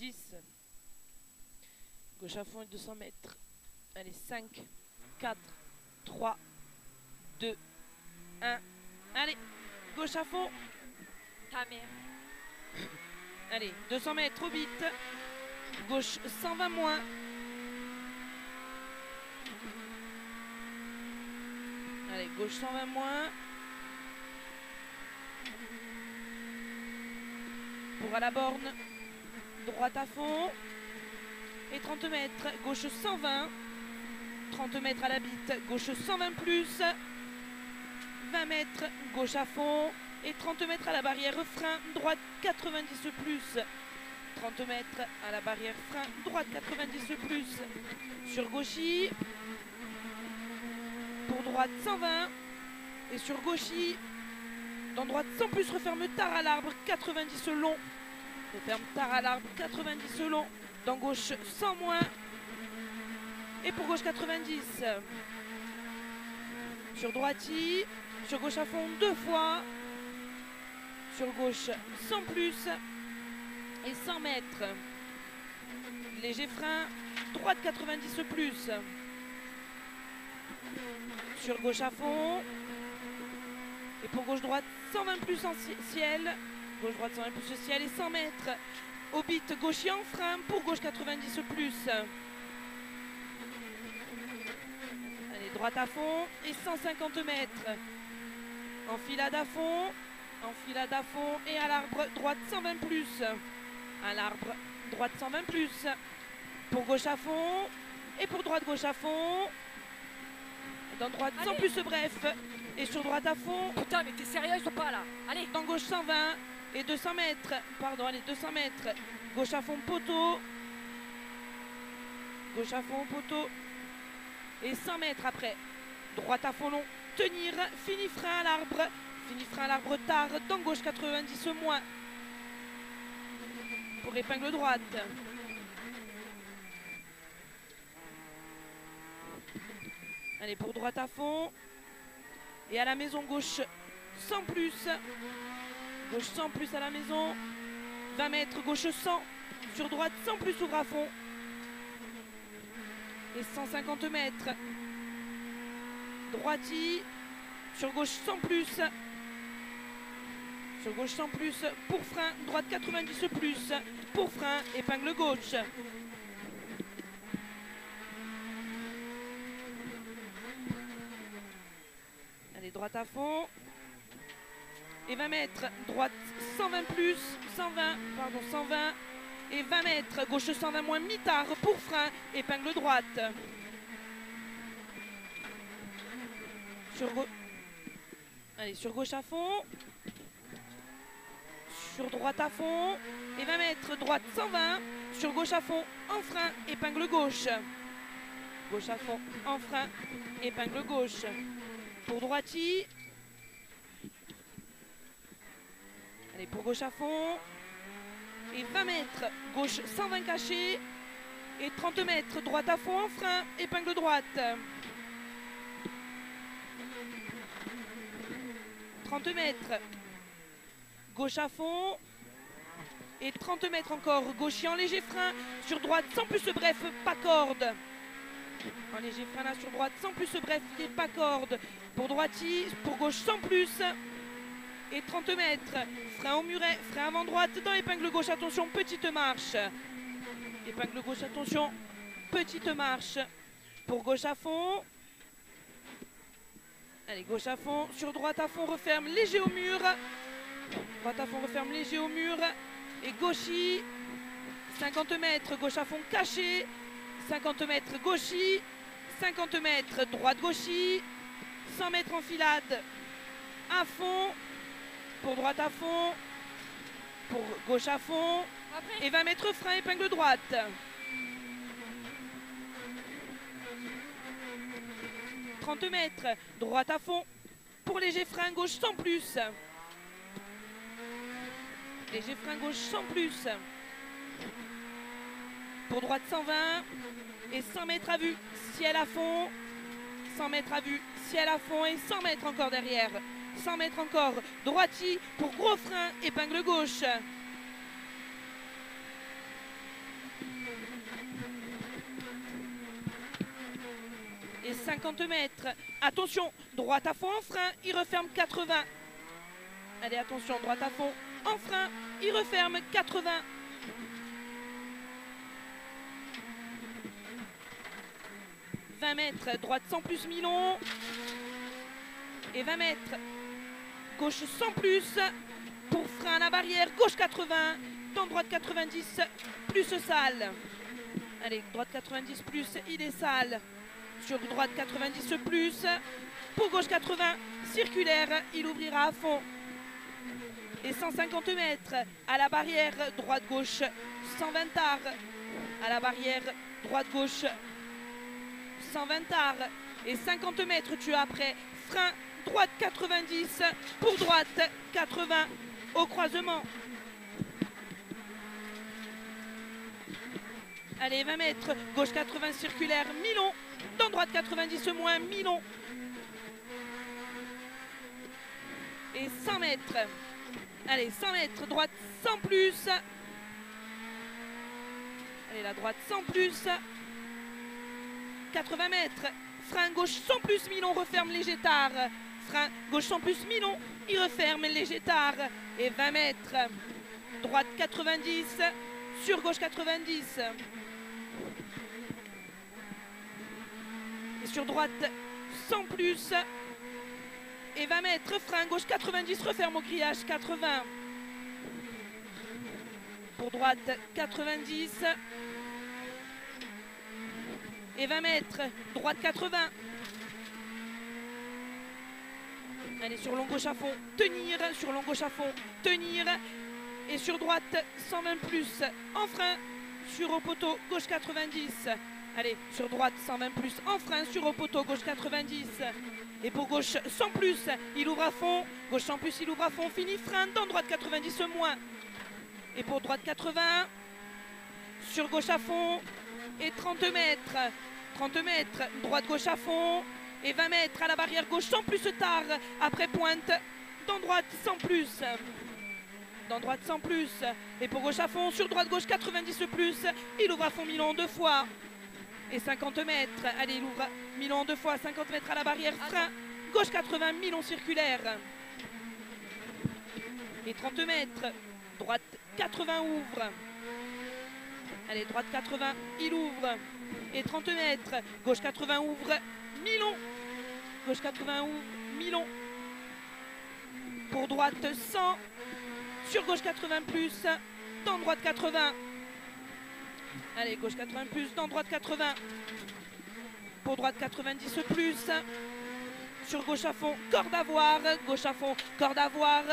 10. Gauche à fond et 200 mètres. Allez, 5, 4, 3, 2, 1. Allez, gauche à fond. Ta mère. Allez, 200 mètres, trop vite. Gauche 120 moins. Allez, gauche 120 moins. Pour à la borne. Droite à fond. Et 30 mètres, gauche 120. 30 mètres à la bite, gauche 120 plus. 20 mètres, gauche à fond. Et 30 mètres à la barrière, frein, droite 90 plus. 30 mètres à la barrière, frein, droite 90 plus. Sur gauchy. Pour droite 120. Et sur gauchy. Dans droite 100 plus, referme tard à l'arbre, 90 long. Referme tard à l'arbre, 90 long. Dans gauche 100 moins. Et pour gauche 90. Sur droiti. Sur gauche à fond 2 fois. Sur gauche 100 plus. Et 100 mètres. Léger frein. Droite 90 plus. Sur gauche à fond. Et pour gauche droite 120 plus en ciel. Gauche droite 120 plus au ciel et 100 mètres. Au bit gaucher en frein pour gauche 90 plus. Allez, droite à fond et 150 mètres. Enfilade à fond. Enfilade à fond et à l'arbre droite 120 plus. À l'arbre droite 120 plus. Pour gauche à fond. Et pour droite gauche à fond. Dans droite 100 plus bref. Et sur droite à fond. Putain, mais t'es sérieuse ou pas là? Allez. Dans gauche 120 et 200 mètres. Pardon, allez, 200 mètres. Gauche à fond poteau. Gauche à fond poteau. Et 100 mètres après. Droite à fond long. Tenir. Fini frein à l'arbre. Fini frein à l'arbre tard. Dans gauche 90 moins. Pour épingle droite. Allez, pour droite à fond. Et à la maison gauche 100 plus. Gauche 100 plus à la maison. 20 mètres, gauche 100. Sur droite 100 plus ouvre à fond. Et 150 mètres. Droiti. Sur gauche 100 plus. Sur gauche 100 plus. Pour frein. Droite 90 plus. Pour frein. Épingle gauche. Allez, droite à fond. Et 20 mètres. Droite 120 plus. 120. Pardon, 120. Et 20 mètres. Gauche 120 moins mi-tard. Pour frein. Épingle droite. Allez, sur gauche à fond. Sur droite à fond. Et 20 mètres. Droite 120. Sur gauche à fond. En frein. Épingle gauche. Gauche à fond. En frein. Épingle gauche. Pour droiti. Allez, pour gauche à fond. Et 20 mètres. Gauche 120 caché. Et 30 mètres. Droite à fond en frein. Épingle droite. 30 mètres. Gauche à fond. Et 30 mètres encore. Gaucher en léger frein. Sur droite sans plus bref. Pas corde. En léger frein là sur droite sans plus bref. Et pas corde. Pour droiti. Pour gauche sans plus. Et 30 mètres. Frein au muret. Frein avant droite. Dans épingle gauche. Attention. Petite marche. Épingle gauche. Attention. Petite marche. Pour gauche à fond. Allez, gauche à fond. Sur droite à fond. Referme léger au mur. Droite à fond. Referme léger au mur. Et gauchy. 50 mètres. Gauche à fond caché. 50 mètres gauchy. 50 mètres droite gauchy. 100 mètres enfilade. À fond. Pour droite à fond. Pour gauche à fond. Et 20 mètres frein épingle droite. 30 mètres. Droite à fond. Pour léger frein gauche sans plus. Léger frein gauche sans plus. Pour droite 120. Et 100 mètres à vue. Ciel à fond. 100 mètres à vue. Ciel à fond. Et 100 mètres encore derrière. 100 mètres encore. Droiti pour gros frein. Épingle gauche. Et 50 mètres. Attention, droite à fond en frein, il referme 80. Allez, attention, droite à fond en frein, il referme 80. « 20 mètres, droite sans plus Milon. Et 20 mètres, gauche sans plus. Pour frein à la barrière, gauche 80. Dans droite 90, plus sale. Allez, droite 90 plus, il est sale. Sur droite 90 plus. Pour gauche 80, circulaire, il ouvrira à fond. Et 150 mètres à la barrière, droite-gauche, 120 tard. À la barrière, droite-gauche, 120 tard. Et 50 mètres, tu as après. Frein, droite 90. Pour droite, 80 au croisement. Allez, 20 mètres, gauche 80 circulaire, Milon. Dans droite 90 moins, Milon. Et 100 mètres. Allez, 100 mètres, droite sans plus. Allez, la droite sans plus. 80 mètres, frein gauche sans plus, Milon referme léger tard. Frein gauche sans plus, Milon, il referme léger tard. Et 20 mètres, droite 90, sur gauche 90. Et sur droite sans plus. Et 20 mètres, frein gauche 90, referme au grillage 80. Pour droite 90. Et 20 mètres, droite 80. Allez, sur long gauche à fond, tenir, sur long gauche à fond, tenir. Et sur droite 120 plus, en frein, sur au poteau, gauche 90. Allez, sur droite 120 plus, en frein, sur au poteau, gauche 90. Et pour gauche 100 plus, il ouvre à fond. Gauche 100 plus, il ouvre à fond, fini frein, dans droite 90 moins. Et pour droite 80, sur gauche à fond. Et 30 mètres, 30 mètres, droite gauche à fond. Et 20 mètres à la barrière gauche sans plus tard. Après pointe, dans droite sans plus. Dans droite sans plus. Et pour gauche à fond, sur droite gauche 90 plus. Il ouvre à fond Milon 2 fois. Et 50 mètres. Allez, il ouvre Milon 2 fois. 50 mètres à la barrière. Frein. Gauche 80, Milon circulaire. Et 30 mètres. Droite 80 ouvre. Allez, droite 80, il ouvre. Et 30 mètres. Gauche 80 ouvre. Milon. Gauche 80 ouvre. Milon. Pour droite 100. Sur gauche 80 plus. Dans droite 80. Allez, gauche 80 plus. Dans droite 80. Pour droite 90 plus. Sur gauche à fond. Corde à voir. Gauche à fond. Corde à voir.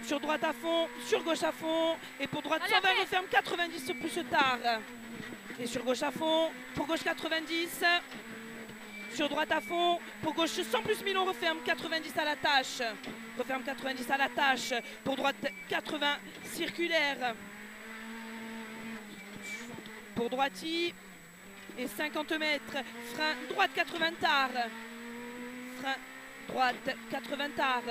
Sur droite à fond. Sur gauche à fond. Et pour droite 120 referme 90 plus tard. Et sur gauche à fond. Pour gauche 90. Sur droite à fond. Pour gauche 100 plus Milon referme 90 à la tâche. Referme 90 à la tâche. Pour droite 80 circulaire. Pour droiti. Et 50 mètres. Frein droite 80 tard. Frein droite 80 tard.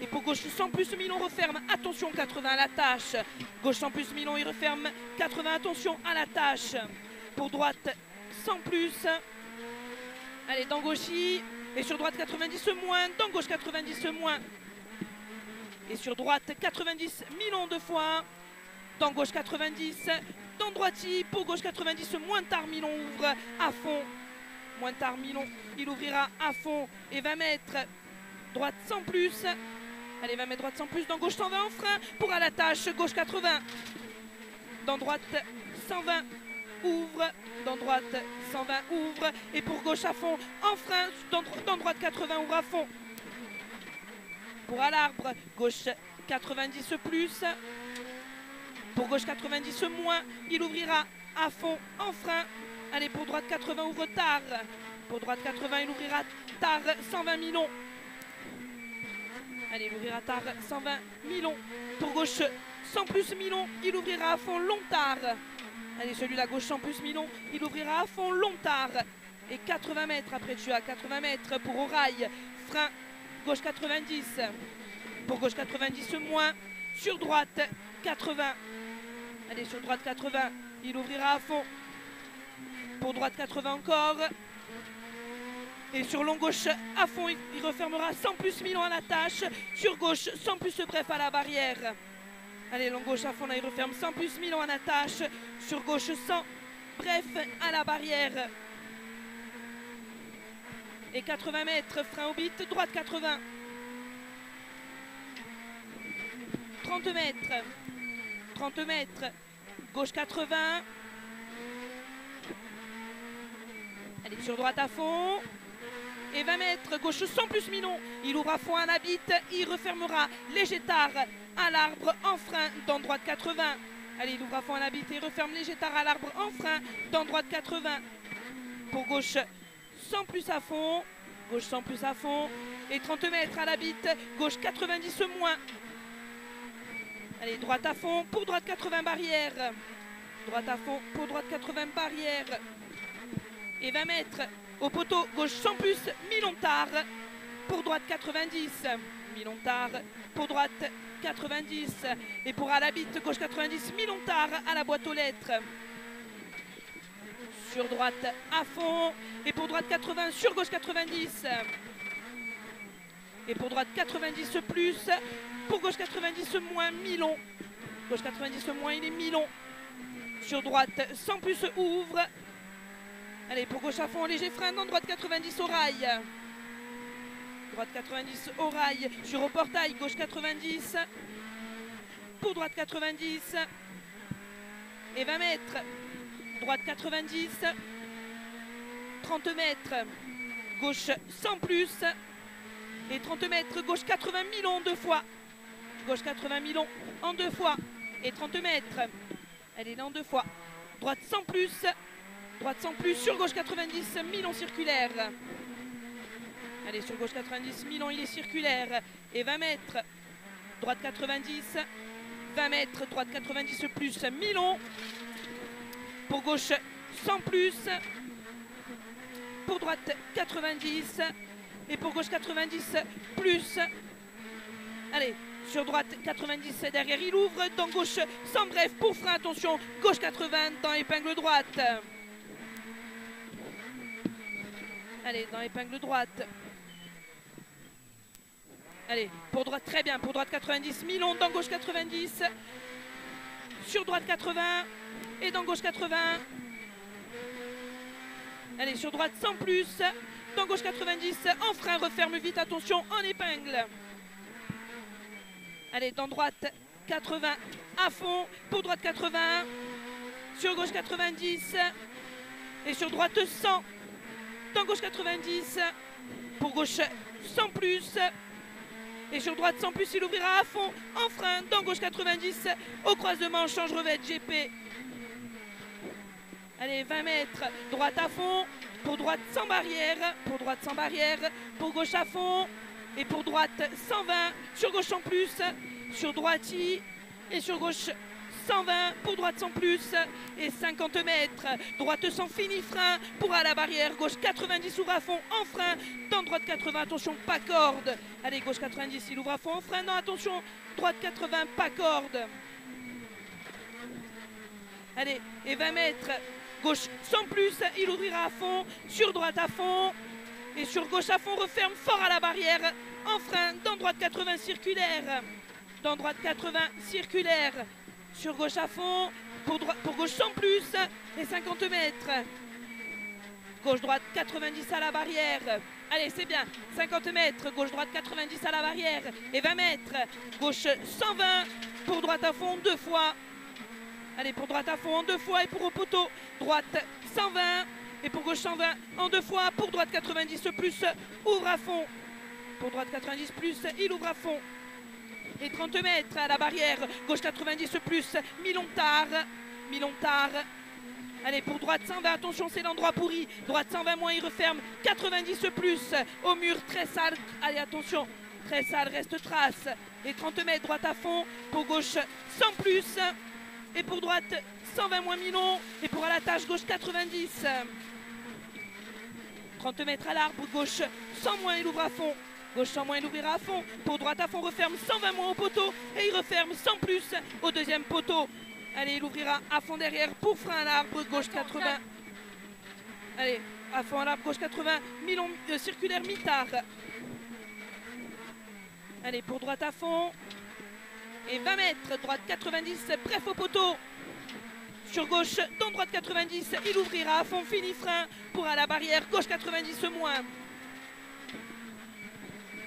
Et pour gauche 100 plus Milon referme. Attention 80 à la tâche. Gauche 100 plus Milon il referme 80. Attention à la tâche. Pour droite 100 plus. Allez, dans gauchy. Et sur droite 90 moins. Dans gauche 90 moins. Et sur droite 90 Milon 2 fois. Dans gauche 90. Dans droiti. Pour gauche 90 moins tard Milon ouvre à fond. Moins tard Milon il ouvrira à fond. Et 20 mètres. Droite 100 plus. Allez, 20 mètres droite 100 plus. Dans gauche 120 en frein. Pour à la tâche. Gauche 80. Dans droite 120. Ouvre. Dans droite 120 ouvre. Et pour gauche à fond en frein. Dans droite 80 ouvre à fond. Pour à l'arbre. Gauche 90 plus. Pour gauche 90 moins. Il ouvrira à fond en frein. Allez, pour droite 80 ouvre tard. Pour droite 80 il ouvrira tard. 120 Milon. Allez, il ouvrira tard 120 Milon. Pour gauche 100 plus Milon. Il ouvrira à fond long tard. Allez, celui-là gauche 100 plus Milon. Il ouvrira à fond long tard. Et 80 mètres après tu as 80 mètres pour au rail. Frein gauche 90. Pour gauche 90 moins. Sur droite 80. Allez, sur droite 80. il ouvrira à fond. Pour droite 80 encore. Et sur long gauche à fond, il refermera 100 plus Milan à la tâche. Sur gauche, 100 plus bref à la barrière. Allez, long gauche à fond, là il referme 100 plus Milan à la tâche. Sur gauche, 100 bref à la barrière. Et 80 mètres, frein au bit, droite 80. 30 mètres. 30 mètres, gauche 80. Allez, sur droite à fond. Et 20 mètres, gauche 100 plus Milon. Il ouvre à fond à la bite. Il refermera léger tard à l'arbre en frein dans droite 80. Allez, il ouvre à fond à la bite et il referme léger tard à l'arbre en frein dans droite 80. Pour gauche 100 plus à fond. Gauche 100 plus à fond. Et 30 mètres à la bite. Gauche 90 moins. Allez, droite à fond. Pour droite 80 barrière. Droite à fond. Pour droite 80 barrière. Et 20 mètres. Au poteau, gauche 100 plus, Milon-Tard, pour droite 90, Milon-Tard, pour droite 90, et pour à la bite, gauche 90, Milon-Tard à la boîte aux lettres. Sur droite à fond, et pour droite 80, sur gauche 90, et pour droite 90 plus, pour gauche 90 moins, Milon, gauche 90 moins, il est Milon. Sur droite 100 plus ouvre. Allez, pour gauche à fond, léger frein, dans droite 90 au rail. Droite 90 au rail, sur au portail, gauche 90. Pour droite 90. Et 20 mètres, droite 90. 30 mètres, gauche 100 plus. Et 30 mètres, gauche 80 Milon deux fois. Gauche 80 Milon en deux fois. Et 30 mètres, elle est là en deux fois. Droite 100 plus. Droite 100 plus, sur gauche 90, Milon circulaire. Allez, sur gauche 90, Milon, il est circulaire. Et 20 mètres, droite 90. 20 mètres, droite 90 plus, Milon. Pour gauche 100 plus. Pour droite 90. Et pour gauche 90 plus. Allez, sur droite 90 derrière, il ouvre. Dans gauche 100 bref, pour frein, attention, gauche 80 dans épingle droite. Allez, dans l'épingle droite. Allez, pour droite, très bien. Pour droite 90, Milon, dans gauche 90. Sur droite 80. Et dans gauche 80. Allez, sur droite 100 plus. Dans gauche 90. En frein, referme vite, attention, en épingle. Allez, dans droite 80 à fond. Pour droite 80. Sur gauche 90. Et sur droite 100. Dans gauche 90, pour gauche 100 plus, et sur droite 100 plus, il ouvrira à fond, en frein, dans gauche 90, au croisement, change revêt GP. Allez, 20 mètres, droite à fond, pour droite 100 barrières, pour droite 100 barrières, pour gauche à fond, et pour droite 120, sur gauche en plus, sur droite I, et sur gauche 120, pour droite 100 plus, et 50 mètres, droite 100 fini frein, pour à la barrière, gauche 90 ouvre à fond, en frein, dans droite 80, attention, pas corde. Allez, gauche 90, il ouvre à fond, en frein, non, attention, droite 80, pas corde. Allez, et 20 mètres, gauche 100 plus, il ouvrira à fond, sur droite à fond, et sur gauche à fond, referme fort à la barrière, en frein, dans droite 80 circulaire, dans droite 80 circulaire. Sur gauche à fond, pour gauche 100 plus, et 50 mètres. Gauche-droite 90 à la barrière. Allez, c'est bien. 50 mètres, gauche-droite 90 à la barrière. Et 20 mètres, gauche 120, pour droite à fond deux fois. Allez, pour droite à fond en deux fois, et pour au poteau, droite 120, et pour gauche 120 en deux fois, pour droite 90 plus, ouvre à fond. Pour droite 90 plus, il ouvre à fond. Et 30 mètres à la barrière, gauche 90 plus, Milon-Tard, Milon-Tard. Allez, pour droite 120, attention, c'est l'endroit pourri. Droite 120 moins, il referme, 90 plus, au mur, très sale. Allez, attention, très sale, reste trace. Et 30 mètres, droite à fond, pour gauche 100 plus, et pour droite 120 moins Milon, et pour à la tâche, gauche 90. 30 mètres à l'arbre, gauche 100 moins, il ouvre à fond. Gauche 100 moins, il ouvrira à fond. Pour droite à fond, referme 120 moins au poteau. Et il referme 100 plus au deuxième poteau. Allez, il ouvrira à fond derrière pour frein à l'arbre, gauche 80. Allez, à fond à l'arbre, gauche 80, mi-long, circulaire mi-tard. Allez, pour droite à fond. Et 20 mètres, droite 90, bref au poteau. Sur gauche, dans droite 90, il ouvrira à fond, fini frein pour à la barrière, gauche 90 moins.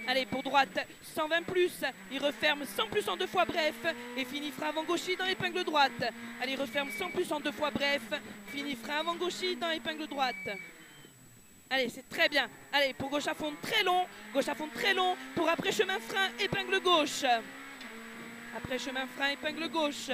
Allez, pour droite, 120 plus, il referme 100 plus en 2 fois bref et finit frein avant gauchis dans l'épingle droite. Allez, il referme 100 plus en 2 fois bref, finit frein avant gauchis dans l'épingle droite. Allez, c'est très bien. Allez, pour gauche à fond très long, gauche à fond très long, pour après chemin frein, épingle gauche. Après chemin frein, épingle gauche.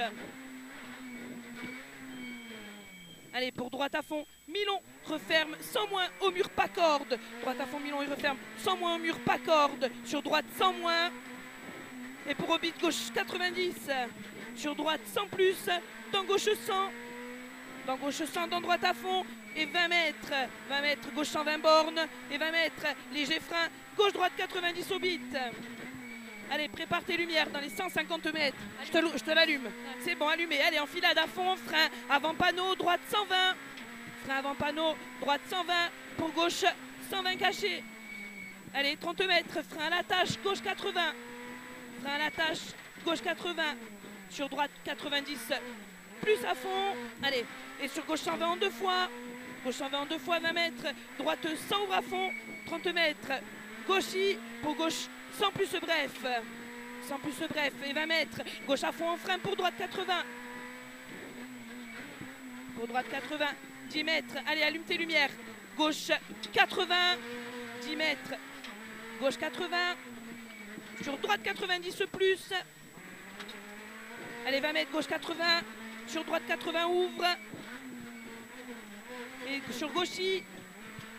Allez, pour droite à fond, mi-long, referme, sans moins, au mur, pas corde. Droite à fond, mi-long, il referme, sans moins, au mur, pas corde. Sur droite, sans moins. Et pour orbite gauche, 90. Sur droite, 100 plus. Dans gauche, 100. Dans gauche, 100, dans droite à fond. Et 20 mètres. 20 mètres, gauche, 120 bornes. Et 20 mètres, léger frein. Gauche-droite, 90 orbite. Allez, prépare tes lumières dans les 150 mètres. Je te l'allume. C'est bon, allumé. Allez, enfilade à fond, frein avant panneau, droite 120. Frein avant panneau, droite 120. Pour gauche, 120 caché. Allez, 30 mètres, frein à l'attache, gauche 80. Frein à l'attache, gauche 80. Sur droite 90, plus à fond. Allez, et sur gauche 120 en 2 fois. Gauche 120 en 2 fois, 20 mètres. Droite 100 ouvre à fond, 30 mètres. Gauchis, pour gauche 100 plus bref. 100 plus bref et 20 mètres. Gauche à fond en frein pour droite 80. Pour droite 80, 10 mètres. Allez, allume tes lumières. Gauche 80, 10 mètres. Gauche 80. Sur droite 90 plus. Allez, 20 mètres, gauche 80. Sur droite 80, ouvre. Et sur gauchis.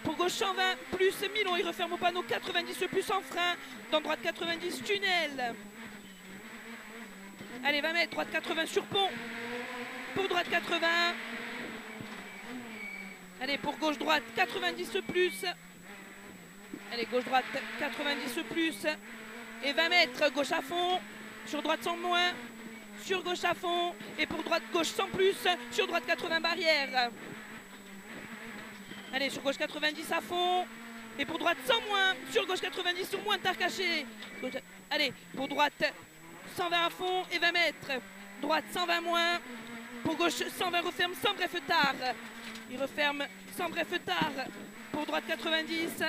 Pour gauche 120 plus, mi-long, il referme au panneau 90 plus en frein. Dans droite 90, tunnel. Allez, 20 mètres, droite 80 sur pont. Pour droite 80. Allez, pour gauche-droite 90 plus. Allez, gauche-droite 90 plus. Et 20 mètres, gauche à fond. Sur droite 100 moins. Sur gauche à fond. Et pour droite, gauche 100 plus. Sur droite 80 barrière. Allez, sur gauche 90 à fond. Et pour droite 100 moins. Sur gauche 90 ou moins tard caché. Allez, pour droite 120 à fond et 20 mètres. Droite 120 moins. Pour gauche 120 referme sans bref tard. Il referme sans bref tard. Pour droite 90.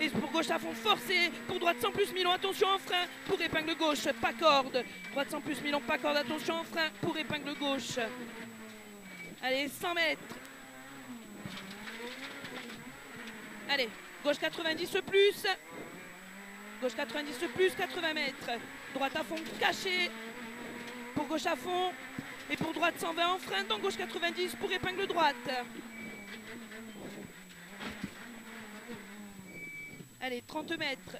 Et pour gauche à fond forcé. Pour droite 100 plus mi-long, attention en frein. Pour épingle gauche, pas corde. Droite 100 plus mi-long, pas corde, attention en frein. Pour épingle gauche. Allez, 100 mètres. Allez, gauche 90 plus. Gauche 90 plus, 80 mètres. Droite à fond caché. Pour gauche à fond. Et pour droite 120 en frein. Dans gauche 90 pour épingle droite. Allez, 30 mètres.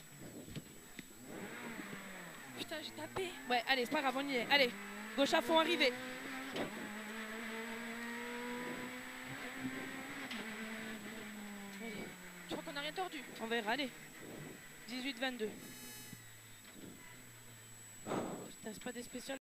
Putain, j'ai tapé. Ouais, allez, c'est pas grave, on y est. Allez, gauche à fond, arrivé. Je crois qu'on n'a rien tordu. On verra, allez. 18-22. Putain, c'est pas des spéciales.